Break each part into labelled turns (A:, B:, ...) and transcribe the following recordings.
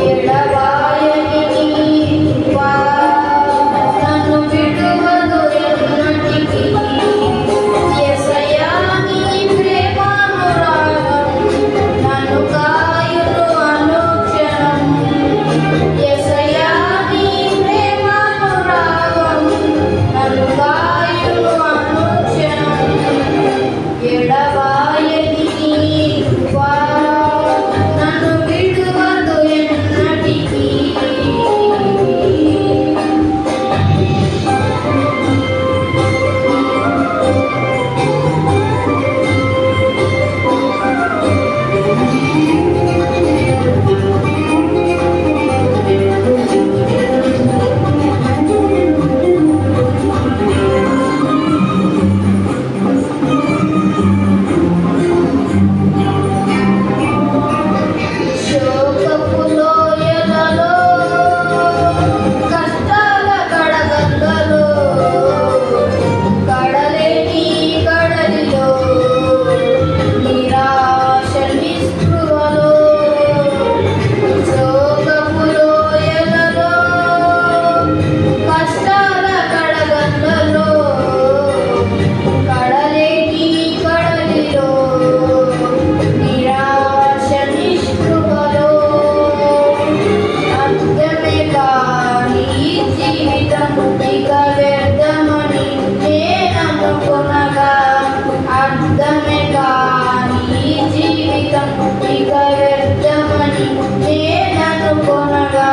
A: ఎడబాయని నీ కృప నన్ను విడువదు ఎన్నటికీ. యేసయ్యా నీ ప్రేమానురాగం నన్ను కాయును అనుక్షణం. యేసయ్యా నీ ప్రేమానురాగం నన్ను కాయును అనుక్షణం. ఎడబాయని నీ కృప నన్ను విడువదు ఎన్నటికీ. శోకపు లోయలలో కష్టాల కడగండ్లలో కడలేని కడలిలో నిరాశ నిస్పృహలో శోకపు లోయలలో కష్టాల కడగండ్లలో కడలేని కడలిలో నిరాశ నిస్పృహలో అర్థమే కాని జీవితం ఇక వ్యర్థమని నేననుకొనగా. అర్థమే కాని జీవితం ఇక వ్యర్థమని నేననుకొనగా.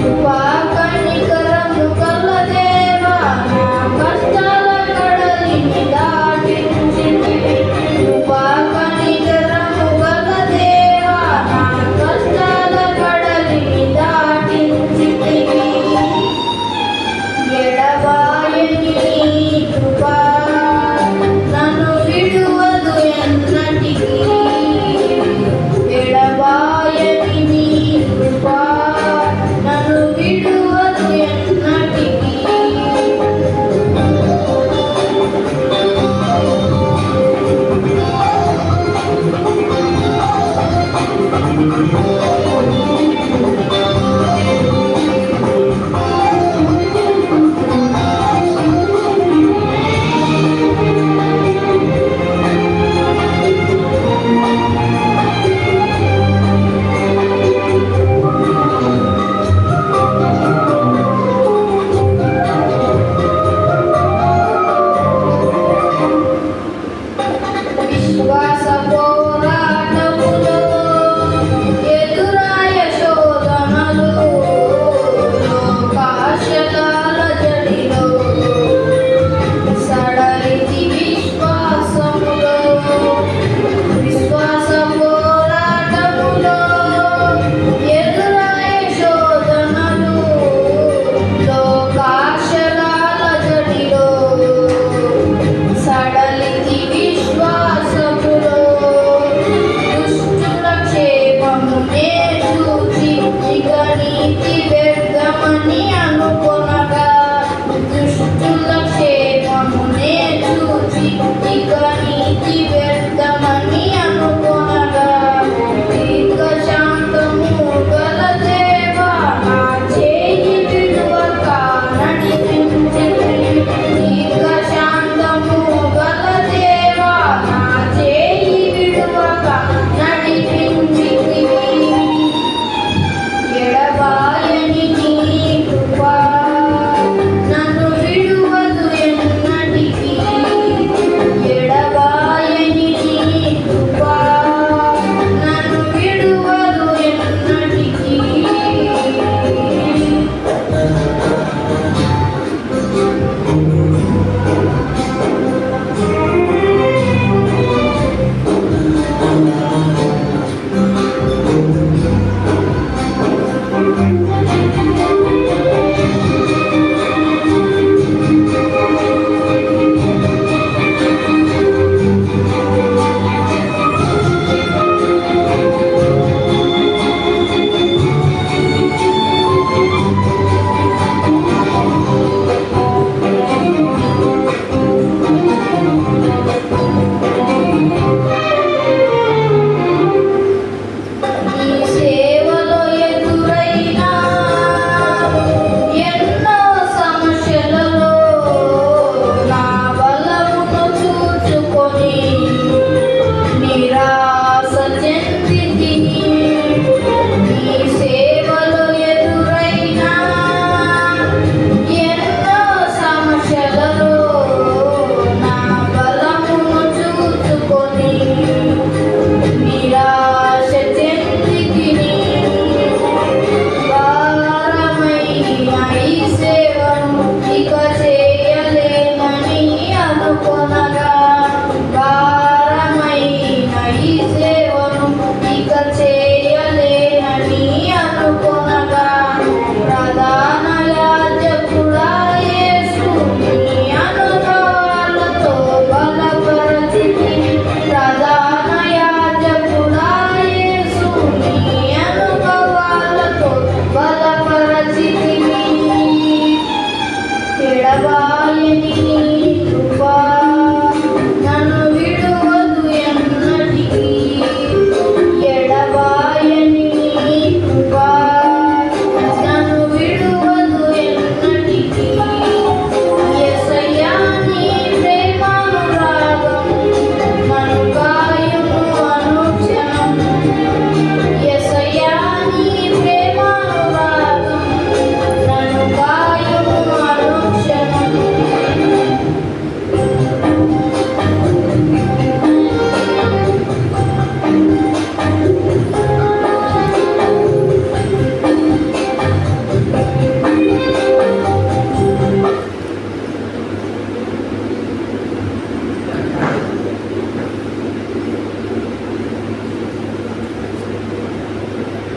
A: కృపా కనికరము గల దేవా నా కష్టాల కడలిని దాటించితివి. కృపా కనికరము గల దేవా నా కష్టాల కడలిని దాటించితివి. ఎడబాయని నీ కృప నన్ను విడువదు ఎన్నటికీ. ఎడబాయని నీ కృప నన్ను విడువదు ఎన్నటికీ.